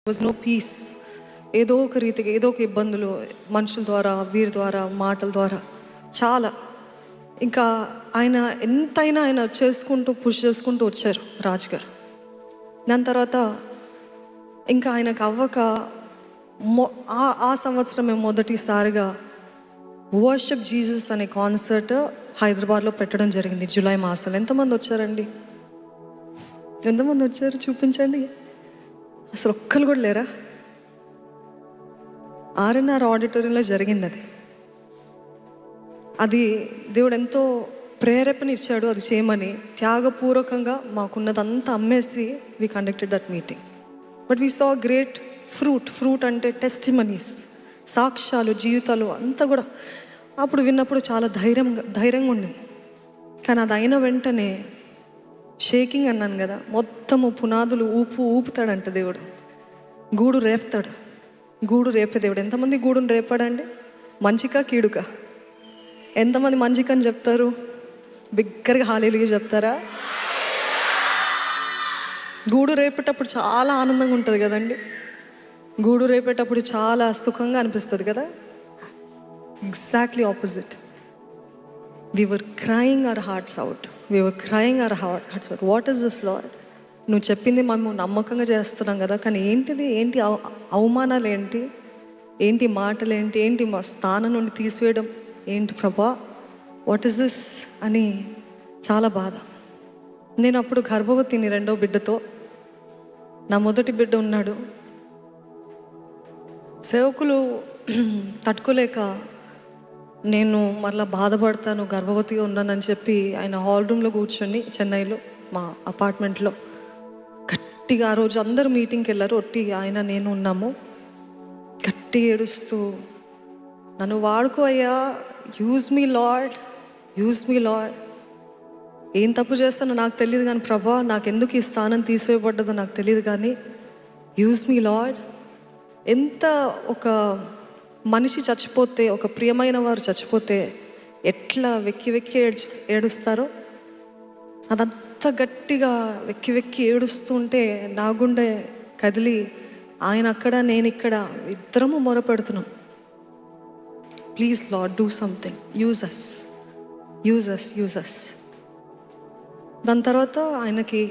Was no piece. ఏదో ఒక రీతిగా ఏదో ఒక ఇబ్బందులు మనుషుల ద్వారా, వీరి ద్వారా, మాటల ద్వారా చాలా. ఇంకా ఆయన ఎంతైనా ఆయన చేసుకుంటూ పుష్ చేసుకుంటూ వచ్చారు రాజుగారు. దాని తర్వాత ఇంకా ఆయనకు అవ్వక ఆ సంవత్సరమే మొదటిసారిగా వర్షిప్ జీసస్ అనే కాన్సర్ట్ హైదరాబాద్లో పెట్టడం జరిగింది జూలై మాసంలో. ఎంతమంది వచ్చారండి? ఎంతమంది వచ్చారు చూపించండి. అసలు ఒక్కరు కూడా లేరా? ఆర్ఎన్ఆర్ ఆడిటోరియంలో జరిగింది అది దేవుడు ఎంతో ప్రేరేపణ ఇచ్చాడు అది చేయమని. త్యాగపూర్వకంగా మాకున్నదంతా అమ్మేసి we conducted that meeting. But we saw great fruit అంటే టెస్టిమనీస్, సాక్ష్యాలు, జీవితాలు అంతా కూడా అప్పుడు విన్నప్పుడు చాలా ధైర్యంగా ఉండింది. కానీ అది అయిన వెంటనే షేకింగ్ అన్నాను కదా, మొత్తము పునాదులు ఊపుతాడంట దేవుడు. గూడు రేపుతాడు. గూడు రేపే దేవుడు. ఎంతమంది గూడును రేపాడండి? మంచికా కీడుకా? ఎంతమంది మంచికని చెప్తారు? బిగ్గరగా హల్లెలూయా చెప్తారా? గూడు రేపేటప్పుడు చాలా ఆనందంగా ఉంటుంది కదండి. గూడు రేపేటప్పుడు చాలా సుఖంగా అనిపిస్తుంది కదా. Exactly opposite. We were crying our hearts out. What is this, Lord? నువ్వు చెప్పింది మేము నమ్మకంగా చేస్తున్నాం కదా, కానీ ఏంటి అవమానాలు ఏంటి మాటలు ఏంటి మా స్థానం నుండి తీసివేయడం ఏంటి ప్రభా, వాట్ ఈస్ దిస్ అని చాలా బాధ. నేను అప్పుడు గర్భవతిని 2వ బిడ్డతో. నా మొదటి బిడ్డ ఉన్నాడు. సేవకులు తట్టుకోలేక నేను మరలా బాధపడతాను, గర్భవతిగా ఉన్నానని చెప్పి ఆయన హాల్ రూమ్లో కూర్చొని చెన్నైలో మా అపార్ట్మెంట్లో గట్టిగా, ఆ రోజు అందరూ మీటింగ్కి వెళ్ళారు, ఆయన నేను ఉన్నాము. గట్టిగా ఏడుస్తూ, నన్ను వాడుకో అయ్యా, యూజ్ మీ లార్డ్. ఏం తప్పు చేస్తానో నాకు తెలియదు కానీ ప్రభా, నాకెందుకు ఈ స్థానం తీసివేయబడ్డదో నాకు తెలియదు కానీ యూజ్ మీ లార్డ్. ఎంత ఒక మనిషి చచ్చిపోతే, ఒక ప్రియమైన వారు చచ్చిపోతే ఎట్లా వెక్కి ఏడుస్తారో అదంతా గట్టిగా వెక్కి ఏడుస్తుంటే నా గుండె కదిలి, ఆయన అక్కడ నేను ఇక్కడ, ఇద్దరము మొరపెడుతున్నాం, please Lord do something, use us. దాని తర్వాత ఆయనకి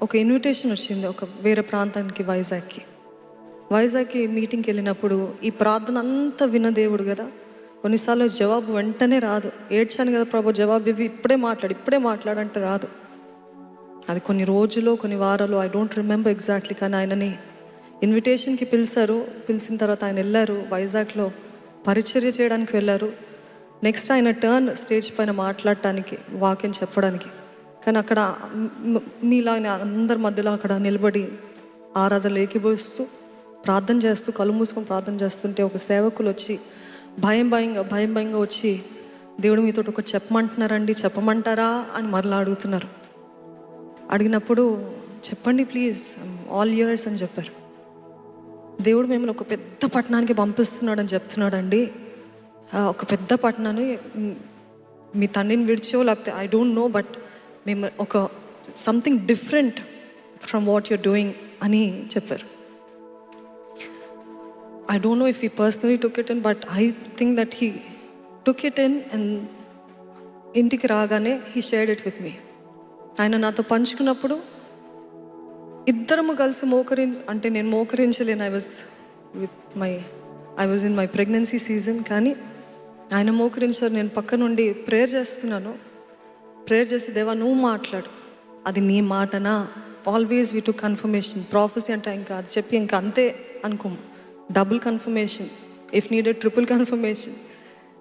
ఒక ఇన్విటేషన్ వచ్చింది ఒక వేరే ప్రాంతానికి, వైజాగ్కి మీటింగ్కి వెళ్ళినప్పుడు ఈ ప్రార్థన అంతా విన్న దేవుడు కదా, కొన్నిసార్లు జవాబు వెంటనే రాదు. ఏడ్చాను కదా ప్రభు, జవాబు ఇవి ఇప్పుడే మాట్లాడంటే రాదు. అది కొన్ని రోజులు, కొన్ని వారాలు, ఐ డోంట్ రిమెంబర్ ఎగ్జాక్ట్లీ. కానీ ఆయనని ఇన్విటేషన్కి పిలిచిన తర్వాత ఆయన వెళ్ళారు, వైజాగ్లో పరిచర్య చేయడానికి వెళ్ళారు. నెక్స్ట్ ఆయన టర్న్ స్టేజ్ పైన మాట్లాడటానికి, వాక్యం చెప్పడానికి. కానీ అక్కడ మీలా అందరి మధ్యలో అక్కడ నిలబడి ఆరాధనలు ఏకీభవిస్తూ ప్రార్థన చేస్తూ, కళ్ళు మూసుకొని ప్రార్థన చేస్తుంటే ఒక సేవకులు వచ్చి భయంగా వచ్చి, దేవుడు మీతో ఒక చెప్పమంటారా అని మరలా అడుగుతున్నారు. అడిగినప్పుడు చెప్పండి ప్లీజ్, ఆల్ ఇయర్స్ అని చెప్పారు. దేవుడు మిమ్మల్ని ఒక పెద్ద పట్టణానికి పంపిస్తున్నాడని చెప్తున్నాడండి. ఒక పెద్ద పట్టణాన్ని మీ తండ్రిని విడిచో లేకపోతే ఐ డోంట్ నో, బట్ మేము ఒక something different from what you're doing అని చెప్పారు. I don't know if he personally took it in, but I think that he took it in and ఇంటికి రాగానే he shared it with me. ఆయన నాతో పంచుకున్నప్పుడు ఇద్దరము కలిసి అంటే నేను మోకరించలేను. I was in my pregnancy season. కానీ ఆయన మోకరించారు. నేను పక్క నుండి ప్రేయర్ చేసి దేవా నువ్వు మాట్లాడు, అది నీ మాటనా? Always we to confirmation. Prophecy అంటే ఇంకా అది చెప్పి ఇంకా అంతే అనుకోము. Double confirmation, if needed triple confirmation,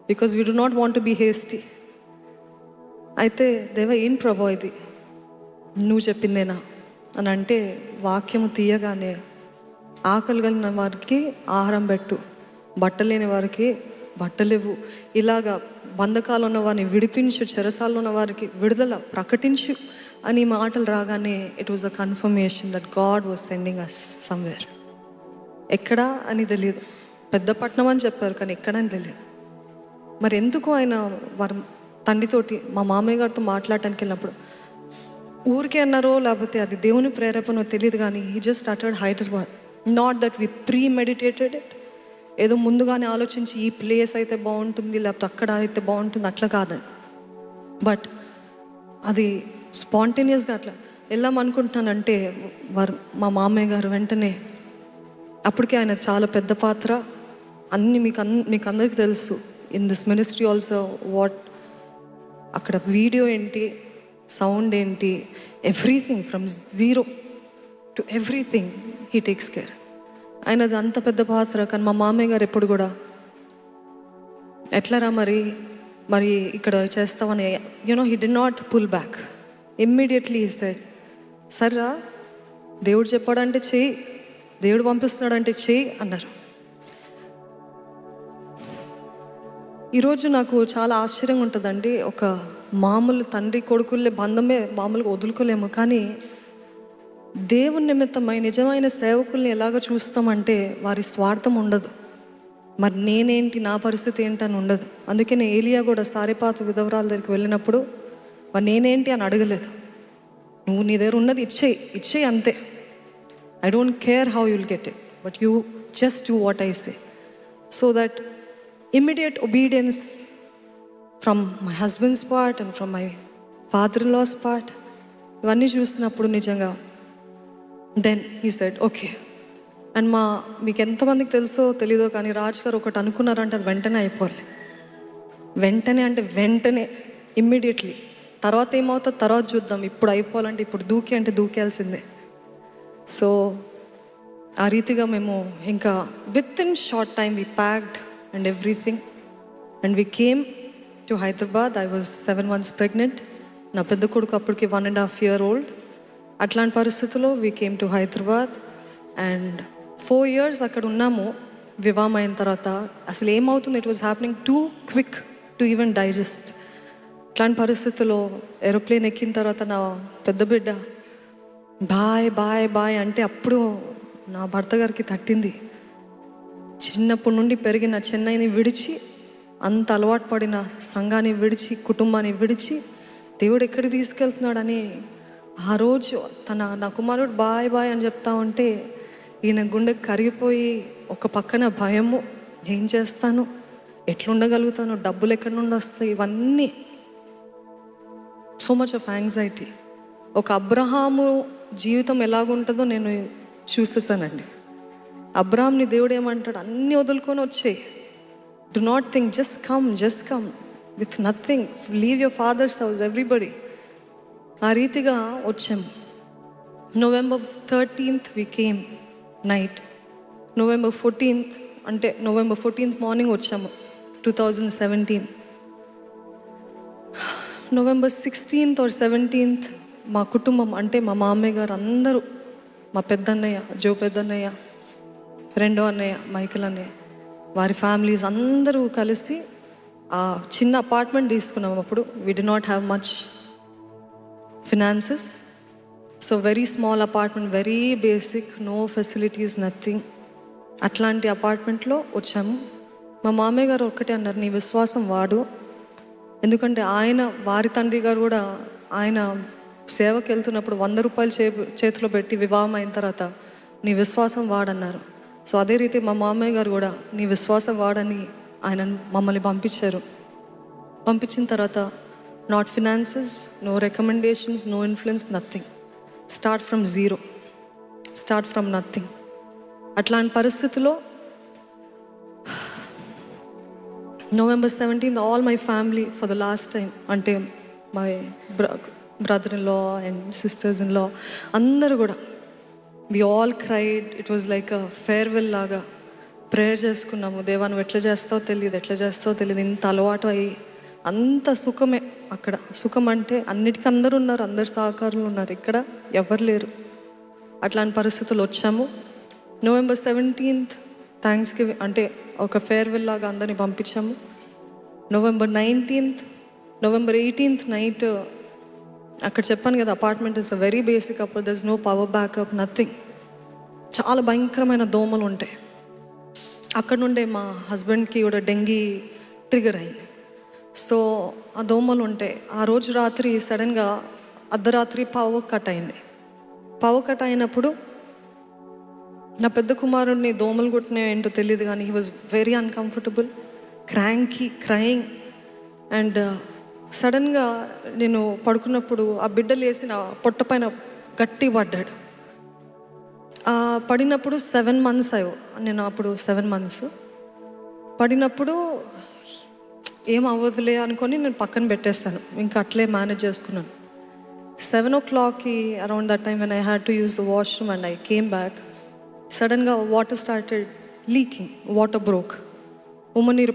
because we do not want to be hasty. అయితే దేవా ఏం ప్రభా ఇది నువ్వు చెప్పిందేనా అని అంటే, వాక్యము తీయగానే ఆకలి కలిగిన వారికి ఆహారం పెట్టు, బట్టలేని వారికి బట్టలేవు, ఇలాగా బంధకాలు ఉన్న వారిని విడిపించు, చెరసాల్లో ఉన్న వారికి విడుదల ప్రకటించు అని మాటలు రాగానే it was a confirmation that God was sending us somewhere. ఎక్కడా అని తెలియదు. పెద్ద పట్టణం అని చెప్పారు కానీ ఎక్కడని తెలియదు. మరి ఎందుకు ఆయన వారి తండ్రితోటి, మా మామయ్య గారితో మాట్లాడటానికి వెళ్ళినప్పుడు ఊరికే అన్నారో లేకపోతే అది దేవుని ప్రేరేపణో తెలియదు కానీ he just started Hyderabad. Not that we premeditated it, ఏదో ముందుగానే ఆలోచించి ఈ ప్లేస్ అయితే బాగుంటుంది లేకపోతే అక్కడ అయితే బాగుంటుంది అట్లా కాదండి. బట్ అది స్పాంటేనియస్గా అట్లా వెళ్దాం అనుకుంటున్నానంటే మా మామయ్య గారు వెంటనే, అప్పటికే ఆయన చాలా పెద్ద పాత్ర, అన్నీ మీకు అందరికీ తెలుసు. In this ministry also what, అక్కడ వీడియో ఏంటి, సౌండ్ ఏంటి, everything from zero to everything he takes care. ఆయనది అంత పెద్ద పాత్ర. కానీ మా మామయ్య గారు ఎప్పుడు కూడా ఎట్లరా మరి ఇక్కడ చేస్తామని he did not pull back. Immediately he said, సర్రా దేవుడు చెప్పాడంటే చెయ్యి, దేవుడు పంపిస్తున్నాడంటే చెయ్యి అన్నారు. ఈరోజు నాకు చాలా ఆశ్చర్యంగా ఉంటుందండి. ఒక మామూలు తండ్రి కొడుకులే బంధమే మామూలుగా వదులుకోలేము, కానీ దేవుని నిమిత్తమై నిజమైన సేవకుల్ని ఎలాగ చూస్తామంటే వారి స్వార్థం ఉండదు. మరి నేనేంటి, నా పరిస్థితి ఏంటని ఉండదు. అందుకనే ఏలియా కూడా సారెపాతు విధవరాల దగ్గరికి వెళ్ళినప్పుడు మరి నేనేంటి అని అడగలేదు. నువ్వు నీ దగ్గర ఉన్నది ఇచ్చేయి అంతే. I don't care how you'll get it, but you just do what I say. So that immediate obedience from my husband's part and from my father in law's part, ఇవన్నీ చూసినప్పుడు నిజంగా then he said okay. And మీకు ఎంతమందికి తెలుసో తెలీదో కానీ రాజు గారు ఒకటి అనుకున్నారంటే అది వెంటనే అయిపోవాలి. వెంటనే అంటే వెంటనే, ఇమ్మీడియట్లీ. తర్వాత ఏమవుతుందో తర్వాత చూద్దాం, ఇప్పుడు అయిపోవాలంటే ఇప్పుడు దూకి అంటే దూకేయాల్సిందే. సో ఆ రీతిగా మేము ఇంకా with in short time we packed and everything and we came to Hyderabad. I was 7 months pregnant. నా పెద్ద కొడుకు అప్పటికి 1.5 years old. అట్లాంటి పరిస్థితుల్లో we came to Hyderabad and 4 years అక్కడ ఉన్నాము. వివాహం అయిన తర్వాత అసలు ఏమవుతుంది, it was happening too quick to even digest. అట్లాంటి పరిస్థితుల్లో ఏరోప్లేన్ ఎక్కిన తర్వాత నా పెద్ద బిడ్డ బాయ్ బాయ్ బాయ్ అంటే అప్పుడు నా భర్త గారికి తట్టింది. చిన్నప్పటి నుండి పెరిగిన చెన్నైని విడిచి, అంత అలవాటు పడిన సంఘాన్ని విడిచి, కుటుంబాన్ని విడిచి దేవుడు ఎక్కడికి తీసుకెళ్తున్నాడని ఆ రోజు నా కుమారుడు బాయ్ బాయ్ అని చెప్తా ఉంటే ఈయన గుండె కరిగిపోయి, ఒక పక్కన భయము, ఏం చేస్తాను, ఎట్లుండగలుగుతాను, డబ్బులు ఎక్కడి నుండి వస్తాయి, ఇవన్నీ సో మచ్ ఆఫ్ యాంగ్జైటీ. ఒక అబ్రహాము జీవితం ఎలాగుంటుందో నేను చూసేసానండి. అబ్రహాంని దేవుడు ఏమంటాడు, అన్నీ వదులుకొని వచ్చేయి, do not think, just come with nothing, leave your father's house, everybody. ఆ రీతిగా వచ్చాము. November 13th we came night. November 14th అంటే November 14th మార్నింగ్ వచ్చాము 2017. November 16th or 17th మా కుటుంబం అంటే మా మామయ్య గారు అందరూ, మా పెద్దన్నయ్య పెద్దన్నయ్య, రెండో అన్నయ్య మైకిల్ అన్నయ్య, వారి ఫ్యామిలీస్ అందరూ కలిసి ఆ చిన్న అపార్ట్మెంట్ తీసుకున్నాము. అప్పుడు we did not have much finances, so very small apartment, very basic, no facilities, nothing. అట్లాంటి అపార్ట్మెంట్లో వచ్చాము. మా మామయ్య గారు ఒక్కటే అన్నారు, నీ విశ్వాసం వాడు. ఎందుకంటే వారి తండ్రి గారు కూడా ఆయన సేవకి వెళ్తున్నప్పుడు 100 రూపాయలు చేతిలో పెట్టి వివాహం అయిన తర్వాత నీ విశ్వాసం వాడన్నారు. సో అదే రీతి మా మామయ్య గారు కూడా నీ విశ్వాసం వాడని ఆయన మమ్మల్ని పంపించారు. పంపించిన తర్వాత not finances, no recommendations, no influence, nothing. Start from zero, start from nothing. అట్లాంటి పరిస్థితిలో November 17th all my family for the last time, అంటే my brother in law and sisters in law అందరూ కూడా we all cried. It was like a farewell లాగా prayer చేసుకున్నాము. దేవా నువ్వు ఎట్లా చేస్తావో తెలియదు, ఇంత అలవాటు అయ్యి అంత సుఖమే. అక్కడ సుఖం అంటే అన్నిటికీ అందరూ ఉన్నారు, అందరు సహకారులు ఉన్నారు, ఇక్కడ ఎవరు లేరు. అట్లాంటి పరిస్థితులు వచ్చాము. November 17th థ్యాంక్స్ గివింగ్ అంటే ఒక ఫేర్వెల్ లాగా అందరినీ పంపించాము. November 18th నైట్ అక్కడ చెప్పాను కదా, apartment is a very basic, అప్పుడు there is no power backup, nothing. చాలా భయంకరమైన దోమలు ఉంటాయి. అక్కడ నుండే మా హస్బెండ్కి కూడా డెంగీ ట్రిగర్ అయింది. సో ఆ దోమలు ఉంటాయి. ఆ రోజు రాత్రి సడన్గా అర్ధరాత్రి పవర్ కట్ అయింది. పవర్ కట్ అయినప్పుడు నా పెద్ద కుమారుడిని దోమలు కొట్టినాయో ఏంటో తెలియదు కానీ he was very uncomfortable, cranky, crying. And సడన్గా నేను పడుకున్నప్పుడు ఆ బిడ్డ లేసి నా పొట్ట పైన గట్టి పడ్డాడు. పడినప్పుడు 7 months నేను అప్పుడు 7 months పడినప్పుడు ఏం అవ్వదులే అనుకొని నేను పక్కన పెట్టేస్తాను, ఇంకా అట్లే మేనేజ్ చేసుకున్నాను. 7 o'clockకి around that time when I had to use the washroom and I came back, సడన్గా water started leaking, water broke, ఉమ్మనీరు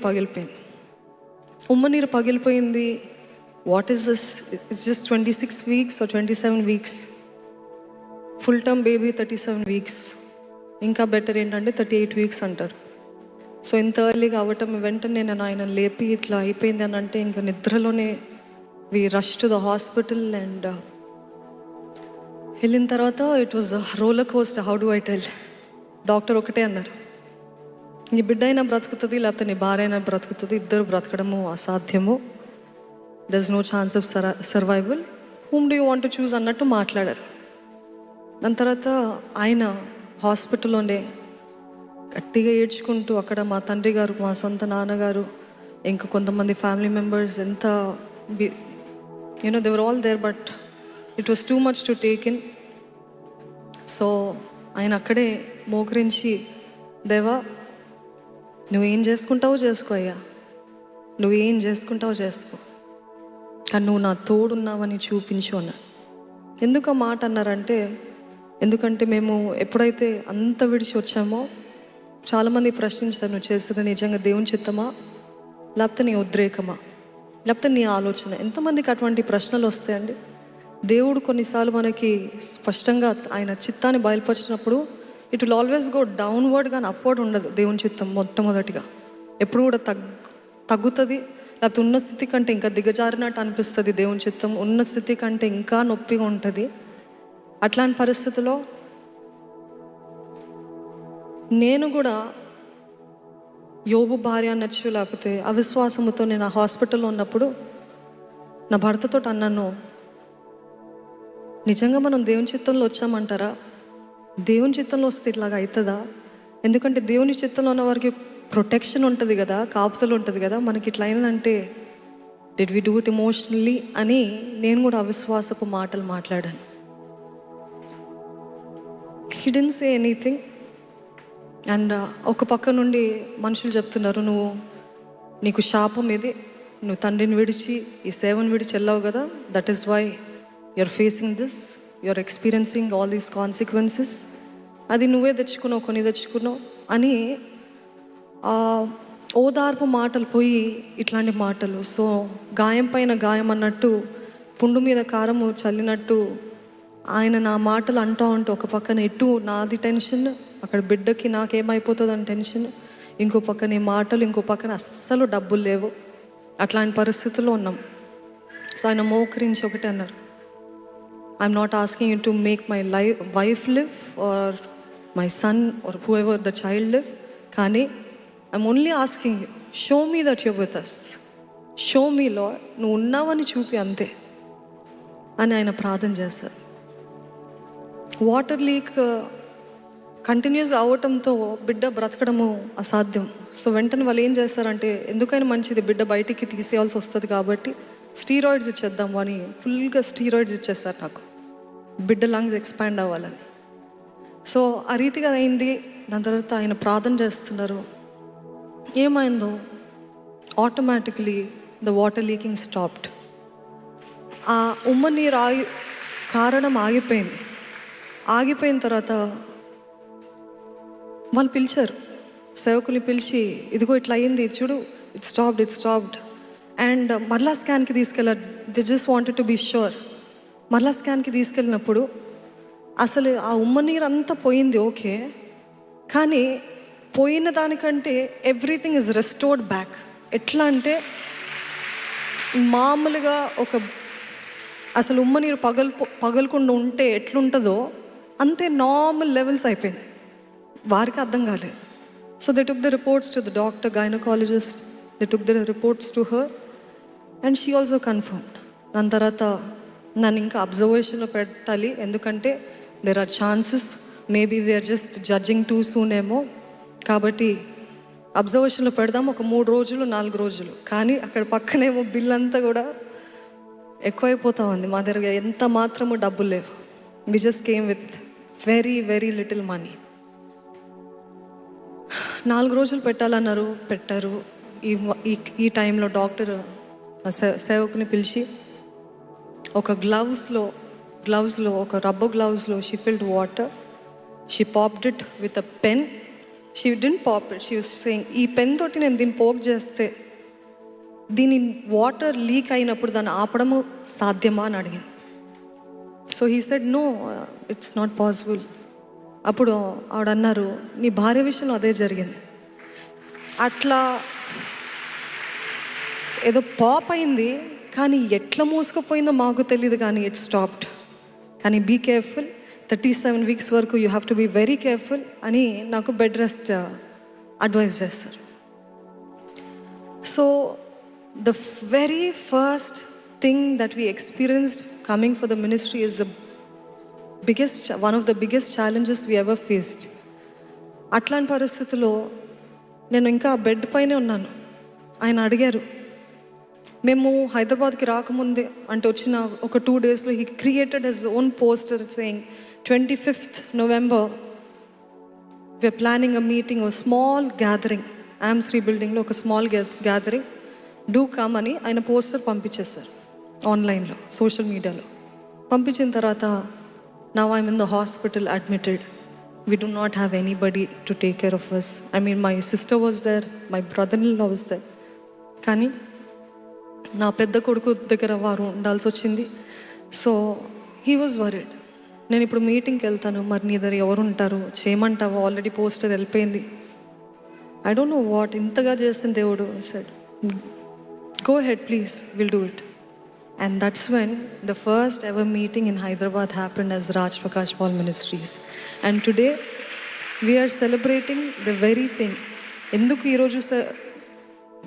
పగిలిపోయింది. What is this? It's just 26 weeks or 27 weeks. Full term baby 37 weeks. ఇంకా better ఏంటంటే 38 weeks అంటారు. So ఇంత ఎర్లీగా అవ్వటం, వెంటనే నేను ఆయన లేపి ఇట్లా అయిపోయింది అని అంటే ఇంకా నిద్రలోనే we rush to the hospital. And వెళ్ళిన తర్వాత it was roller coaster. How do I tell? Doctor ఒకటే అన్నారు, నీ బిడ్డ అయినా బ్రతుకుతుంది, లేకపోతే నీ భార్య అయినా బ్రతుకుతుంది, ఇద్దరు బ్రతకడము అసాధ్యము, there is no chance of survival, whom do you want to choose అన్నట్టు మాట్లాడారు. దాని తర్వాత ఆయన హాస్పిటల్లోనే గట్టిగా ఏడ్చుకుంటూ, అక్కడ మా తండ్రి గారు, మా సొంత నాన్నగారు, ఇంకా కొంతమంది ఫ్యామిలీ మెంబర్స్ ఎంత they were all there, but it was too much to take in. So ఆయన అక్కడే మోకరించి, దేవా నువ్వేం చేసుకుంటావో చేసుకో అయ్యా, నువ్వేం చేసుకుంటావో చేసుకో, కానీ నువ్వు నా తోడున్నావని చూపించు అన్నాడు. ఎందుకు ఆ మాట అన్నారంటే, ఎందుకంటే మేము ఎప్పుడైతే అంత విడిచి వచ్చామో చాలామంది ప్రశ్నించారు, నువ్వు చేసేది నిజంగా దేవుని చిత్తమా, లేకపోతే నీ ఉద్రేకమా, లేకపోతే నీ ఆలోచన? ఎంతమందికి అటువంటి ప్రశ్నలు వస్తాయండి? దేవుడు కొన్నిసార్లు మనకి స్పష్టంగా ఆయన చిత్తాన్ని బయలుపరిచినప్పుడు it will always go downward, కానీ అప్వర్డ్ ఉండదు. దేవుని చిత్తం మొట్టమొదటిగా ఎప్పుడు కూడా తగ్గుతుంది, లేకపోతే ఉన్న స్థితి కంటే ఇంకా దిగజారినట్టు అనిపిస్తుంది. దేవుని చిత్తం ఉన్న స్థితి కంటే ఇంకా నొప్పిగా ఉంటుంది. అట్లాంటి పరిస్థితిలో నేను కూడా యోబు భార్య అనొచ్చు, లేకపోతే అవిశ్వాసముతో నేను ఆ హాస్పిటల్లో ఉన్నప్పుడు నా భర్తతో అన్నాను, నిజంగా మనం దేవుని చిత్తంలో వచ్చామంటారా? దేవుని చిత్తంలో వస్తే ఇట్లాగా అవుతుందా? ఎందుకంటే దేవుని చిత్తంలో ఉన్న వారికి ప్రొటెక్షన్ ఉంటుంది కదా, కాపుతలు ఉంటుంది కదా, మనకి ఇట్లా అయిందంటే did we do it emotionally అని నేను కూడా అవిశ్వాసపు మాటలు మాట్లాడాను. He didn't say anything. And ఒక పక్క నుండి మనుషులు చెప్తున్నారు, నీకు శాపం ఇది, నువ్వు తండ్రిని విడిచి ఈ సేవను విడిచి వెళ్ళావు కదా, that is why you're facing this, you're experiencing all these consequences, అది నువ్వే తెచ్చుకున్నావు, కొని తెచ్చుకున్నావు అని ఓదార్పు మాటలు పోయి ఇట్లాంటి మాటలు. సో గాయం పైన గాయం అన్నట్టు, పుండు మీద కారము చల్లినట్టు ఆయన నా మాటలు అంటూ ఉంటూ ఒక పక్కన ఇటు నాది టెన్షన్, అక్కడ బిడ్డకి నాకేమైపోతుందని టెన్షన్, ఇంకో పక్కన ఈ మాటలు, ఇంకో పక్కన అస్సలు డబ్బులు లేవు. అట్లాంటి పరిస్థితుల్లో ఉన్నాం. సో ఆయన మోకరించి ఒకటే అన్నారు, I'm not asking you to make my wife live or my son or whoever the child live, కానీ I'm only asking you, show me that you're with us, show me Lord, నువ్వు ఉన్నావని చూపి అంతే అని ఆయన ప్రార్థన చేస్తారు. Water leak continuous అవ్వటంతో బిడ్డ బ్రతకడము అసాధ్యం. సో వెంటనే వాళ్ళు ఏం చేస్తారంటే, ఎందుకైనా మంచిది బిడ్డ బయటికి తీసేయాల్సి వస్తుంది కాబట్టి స్టీరాయిడ్స్ ఇచ్చేద్దాము అని ఫుల్గా స్టీరాయిడ్స్ ఇచ్చేస్తారు నాకు, బిడ్డ లంగ్స్ ఎక్స్పాండ్ అవ్వాలని. సో ఆ రీతిగా అయింది. దాని తర్వాత ఆయన ప్రార్థన చేస్తున్నారు. ఏమైందో automatically the water leaking stopped. ఆ ఉమ్మనీరు కారణం ఆగిపోయింది. ఆగిపోయిన తర్వాత వాళ్ళు పిలిచారు, సేవకుల్ని పిలిచి, ఇదిగో ఇట్లా అయింది చూడు, ఇట్ స్టాప్డ్. అండ్ మరలా స్కాన్కి తీసుకెళ్ళారు. They just wanted to be sure. మరలా స్కాన్కి తీసుకెళ్ళినప్పుడు అసలు ఆ ఉమ్మనీరు అంతా పోయింది, ఓకే, కానీ పోయిన దానికంటే ఎవ్రీథింగ్ ఈజ్ రెస్టోర్డ్ బ్యాక్. ఎట్లా అంటే మామూలుగా అసలు ఉమ్మనీరు పగలకుండా ఉంటే ఎట్లుంటుందో అంతే నార్మల్ లెవెల్స్ అయిపోయింది. వారికి అర్థం కాలేదు. So they took the reports to the doctor, gynaecologist, they took the reports to her and she also confirmed. దాని తర్వాత నన్ను ఇంకా అబ్జర్వేషన్లో పెట్టాలి, ఎందుకంటే there are chances maybe we're just judging too soon ఏమో, కాబట్టి అబ్జర్వేషన్లో పెడదాం ఒక 3 రోజులు 4 రోజులు. కానీ అక్కడ పక్కనేమో బిల్ అంతా కూడా ఎక్కువైపోతా ఉంది. మా దగ్గర ఎంత మాత్రము డబ్బులు లేవు. We just came with very very little money. 4 రోజులు పెట్టాలన్నారు, పెట్టారు. ఈ టైంలో డాక్టర్ సేవకుని పిలిచి ఒక గ్లౌస్లో ఒక రబ్బర్ గ్లౌస్లో she filled water, she popped it with a pen. She didn't pop it, she was saying ఈ పెన్ తోటి నేను దీన్ని పోక్ చేస్తే దీని వాటర్ లీక్ అయినప్పుడు దాన్ని ఆపడము సాధ్యమా అని అడిగింది. So he said no, it's not possible. అప్పుడు ఆవిడ అన్నారు, నీ భార్య విషయంలో అదే జరిగింది. అట్లా ఏదో పాప్ అయింది, కానీ ఎట్లా మూసుకుపోయిందో మాకు తెలియదు, కానీ ఇట్ స్టాప్డ్. కానీ బీ కేర్ఫుల్, 37 weeks వరకు you have to be very careful అని నాకు బెడ్ రెస్ట్ అడ్వైజ్ చేస్తారు. So the very first thing that we experienced coming for the ministry is one of the biggest challenges we ever faced. అట్లాంటి పరిస్థితుల్లో నేను ఇంకా bed పైనే ఉన్నాను. ఆయన అడిగారు, మేము హైదరాబాద్కి రాకముందే అంటే వచ్చిన ఒక 2 daysలో he created his own poster saying 25th November we're planning a meeting, a small gathering, AMSRI బిల్డింగ్లో ఒక స్మాల్ గ్యాదరింగ్, డూ కమ్ అని ఆయన పోస్టర్ పంపించేశారు ఆన్లైన్లో, సోషల్ మీడియాలో. పంపించిన తర్వాత now I'm in the hospital admitted. We do not have anybody to take care of us. I mean, my sister was there, my brother-in-law was there. కానీ నా పెద్ద కొడుకు దగ్గర వారు ఉండాల్సి వచ్చింది. So he was worried. నేను ఇప్పుడు మీటింగ్కి వెళ్తాను, మరి నీ దగ్గర ఎవరు ఉంటారు, చేయమంటావో, ఆల్రెడీ పోస్టర్ వెళ్ళిపోయింది. ఐ డోంట్ నో వాట్ ఇంతగా చేసిన దేవుడు. Said go head please, will do it. And that's when the first ever meeting in Hyderabad happened as Raj Prakash Paul Ministries. And today we are celebrating the very thing. Enduku ee roju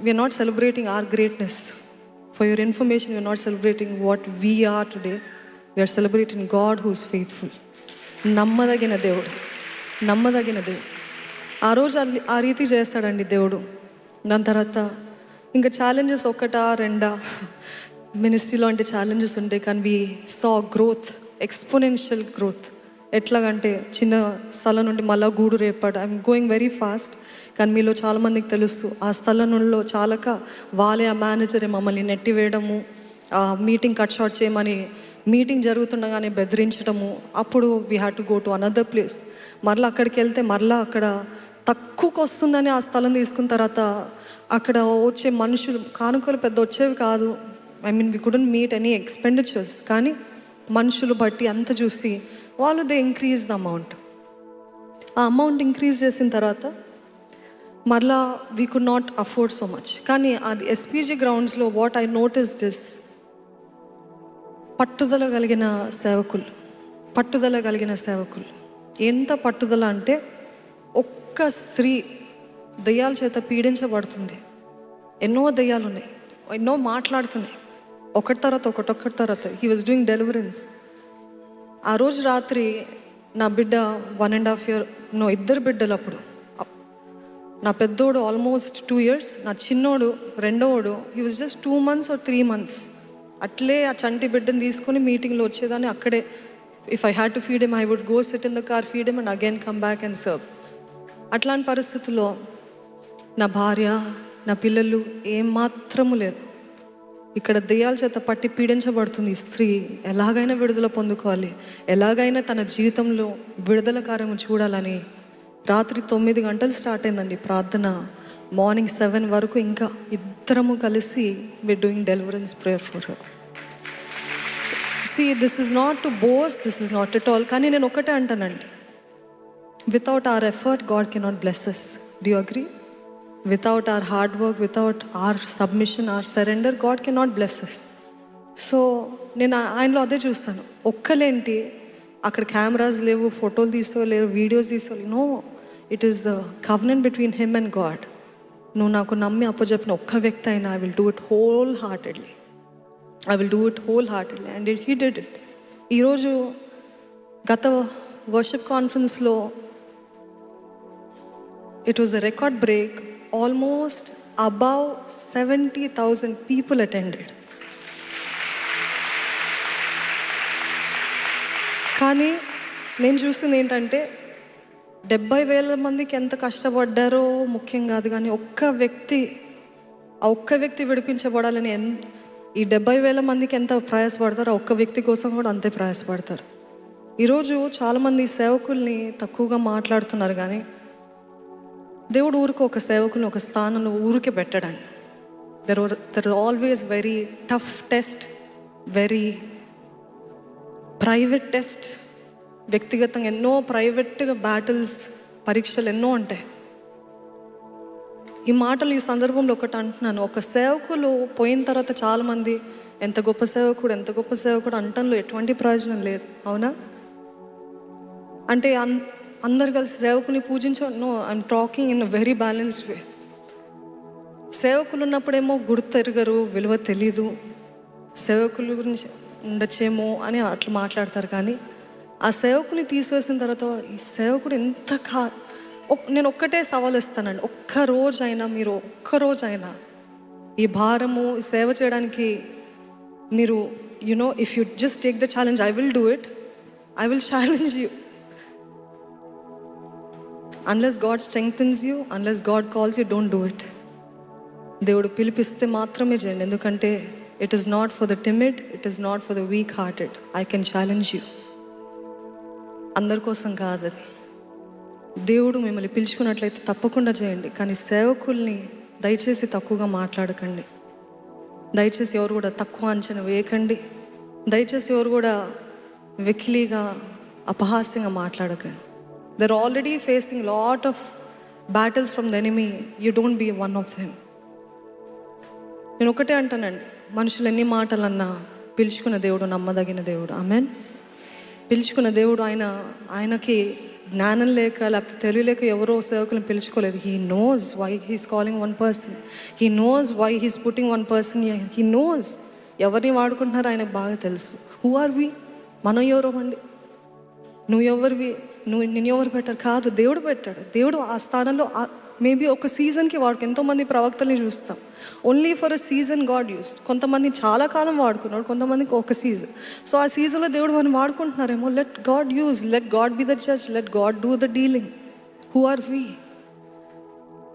we are not celebrating our greatness. For your information, we are not celebrating what we are today. We are celebrating God who is faithful. నమ్మదగిన దేవుడు. ఆ రోజు ఆ రీతి చేస్తాడండి దేవుడు. దాని తర్వాత ఇంకా ఛాలెంజెస్ ఒకటా రెండా, మినిస్ట్రీలో అంటే ఛాలెంజెస్ ఉంటాయి, కానీ వి సా గ్రోత్, ఎక్స్పోనెన్షియల్ గ్రోత్. ఎట్లాగంటే చిన్న స్థలం నుండి మళ్ళీ గూడు రేపాడు. ఐఎమ్ గోయింగ్ వెరీ ఫాస్ట్, కానీ మీలో చాలామందికి తెలుసు ఆ స్థలంలో చాలక వాళ్ళే ఆ మేనేజరే మమ్మల్ని నెట్టివేయడము, మీటింగ్ కట్ షార్ట్ చేయమని మీటింగ్ జరుగుతుండగానే బెదిరించడము. అప్పుడు we had to go to another place. మరలా అక్కడికి వెళ్తే మరలా అక్కడ తక్కువకు వస్తుందని ఆ స్థలం తీసుకున్న తర్వాత అక్కడ వచ్చే మనుషులు కానుకలు పెద్ద వచ్చేవి కాదు. I mean we couldn't meet any expenditures. కానీ మనుషులు బట్టి అంత చూసి వాళ్ళు దే ఇంక్రీజ్ ద అమౌంట్. ఆ అమౌంట్ ఇంక్రీజ్ చేసిన తర్వాత మరలా we could not afford so much. కానీ అది ఎస్పీజీ గ్రౌండ్స్లో వాట్ ఐ నోటిస్డ్ ఇస్ పట్టుదల కలిగిన సేవకులు. ఎంత పట్టుదల అంటే ఒక్క స్త్రీ దయ్యాల చేత పీడించబడుతుంది. ఎన్నో దయ్యాలు ఉన్నాయి, ఎన్నో మాట్లాడుతున్నాయి, ఒకటి తర్వాత హీ వాజ్ డూయింగ్ డెలివరెన్స్. ఆ రోజు రాత్రి నా బిడ్డ 1.5 years, ఇద్దరు బిడ్డలు. అప్పుడు నా పెద్దోడు ఆల్మోస్ట్ 2 years, నా చిన్నోడు రెండోడు he was just 2 months or 3 months. అట్లే ఆ చంటి బిడ్డను తీసుకొని మీటింగ్లో వచ్చేదాన్ని. అక్కడే if I had to feed him, I would go sit in the car, feed him and again come back and serve. అట్లాంటి పరిస్థితుల్లో నా భార్య, నా పిల్లలు ఏమాత్రము లేదు. ఇక్కడ దెయ్యాల చేత పట్టి పీడించబడుతుంది ఈ స్త్రీ. ఎలాగైనా విడుదల పొందుకోవాలి, ఎలాగైనా తన జీవితంలో విడుదల కార్యము చూడాలని రాత్రి 9 గంటలు స్టార్ట్ అయిందండి ప్రార్థన. మార్నింగ్ 7 వరకు ఇంకా ఇద్దరము కలిసి we're doing deliverance prayer for her. See, this is not to boast, this is not at all. కానీ నేను ఒకటే అంటానండి, without our effort God cannot bless us. Do you agree? Without our hard work, without our submission, our surrender, God cannot bless us. So నేను ఆయనలో అదే చూస్తాను. ఒక్కలేంటి అక్కడ cameras లేవు, ఫోటోలు తీసుకోలేవు, వీడియోస్ తీసుకోలేవు. No, it is the covenant between him and God. నువ్వు నాకు నమ్మి అప్పచెప్పిన ఒక్క వ్యక్తి అయినా I will do it whole heartedly and he did it. ఈరోజు గత వర్షిప్ కాన్ఫరెన్స్లో it was a record break. Almost above 70,000 people attended. కానీ నేను చూసింది ఏంటంటే 70,000 మందికి ఎంత కష్టపడ్డారో ముఖ్యం కాదు, కానీ ఒక్క వ్యక్తి విడిపించబడాలని ఈ 70,000 మందికి ఎంత ప్రయాసపడతారో ఒక్క వ్యక్తి కోసం కూడా అంతే ప్రయాసపడతారు. ఈరోజు చాలామంది సేవకుల్ని తక్కువగా మాట్లాడుతున్నారు, కానీ దేవుడు ఊరికి ఒక సేవకుని ఒక స్థానంలో ఊరికే పెట్టడండి. There always very tough test, very private test. వ్యక్తిగతంగా ఎన్నో ప్రైవేట్గా బ్యాటిల్స్, పరీక్షలు ఎన్నో ఉంటాయి. ఈ మాటలు ఈ సందర్భంలో ఒకటి అంటున్నాను, ఒక సేవకులు పోయిన తర్వాత చాలామంది ఎంత గొప్ప సేవకుడు అంటంలో ఎటువంటి ప్రయోజనం లేదు. అవునా? అంటే అందరు కలిసి సేవకుని no, I'm talking in a very balanced way. సేవకులు ఉన్నప్పుడేమో గుర్తెరగరు, విలువ తెలీదు, సేవకుల గురించి ఉండొచ్చేమో అని అట్లా మాట్లాడతారు. కానీ ఆ సేవకుని తీసివేసిన తర్వాత ఈ సేవకుడు నేను ఒక్కటే సవాల్ ఇస్తానండి, మీరు ఒక్కరోజైనా ఈ భారము ఈ సేవ చేయడానికి మీరు if you just take the challenge, I will do it, I will challenge you. Unless God strengthens you, unless God calls you, don't do it. దేవుడు పిలిపిస్తే మాత్రమే చేయండి. ఎందుకంటే it is not for the timid, it is not for the weak hearted. I can challenge you. అందరి కోసం కాదు అది. దేవుడు మిమ్మల్ని పిలుచుకున్నట్లయితే తప్పకుండా చేయండి. కానీ సేవకుల్ని దయచేసి తక్కువగా మాట్లాడకండి. దయచేసి ఎవరు కూడా తక్కువ అంచనా వేయకండి. దయచేసి ఎవరు కూడా వెకిలీగా అపహాస్యంగా మాట్లాడకండి. They're already facing lot of battles from the enemy. You don't be one of them. నేను ఒకటే అంటానండి, మనుషులు ఎన్ని మాటలన్నా పిలుచుకున్న దేవుడు నమ్మదగిన దేవుడు. ఆమెన్. పిలుచుకున్న దేవుడు ఆయనకి జ్ఞానం లేక లేకపోతే తెలియలేక ఎవరో సేవకులను పిలుచుకోలేదు. He knows why he's calling one person, he knows why he's putting one person, he knows ఎవరిని వాడుకుంటున్నారో ఆయనకు బాగా తెలుసు. Who are we? మనం ఎవరో అండి? నువ్వు ఎవరివి? నిన్ను ఎవరు పెట్టారు? కాదు, దేవుడు పెట్టాడు. దేవుడు ఆ స్థానంలో మేబీ ఒక సీజన్కి ఎంతోమంది ప్రవక్తల్ని చూస్తాం. Only for a season God use. కొంతమంది చాలా కాలం వాడుకున్నాడు, కొంతమందికి ఒక సీజన్. సో ఆ సీజన్లో దేవుడు మనం వాడుకుంటున్నారేమో. Let God use, let God be the judge, let God do the dealing. Who are we?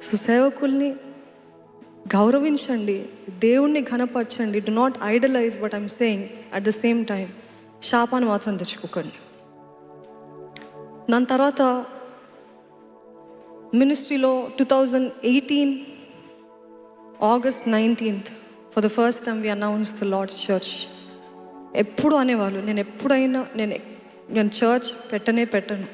So సేవకుల్ని గౌరవించండి, దేవుణ్ణి ఘనపరచండి. Do not idolize, but I'm saying at the same time శాపాన్ని మాత్రం తెచ్చుకోకండి. దాని తర్వాత మినిస్ట్రీలో 2018 August 19th for the first time we announce the Lord's church. ఎప్పుడు అనేవాళ్ళు, నేను చర్చ్ పెట్టను.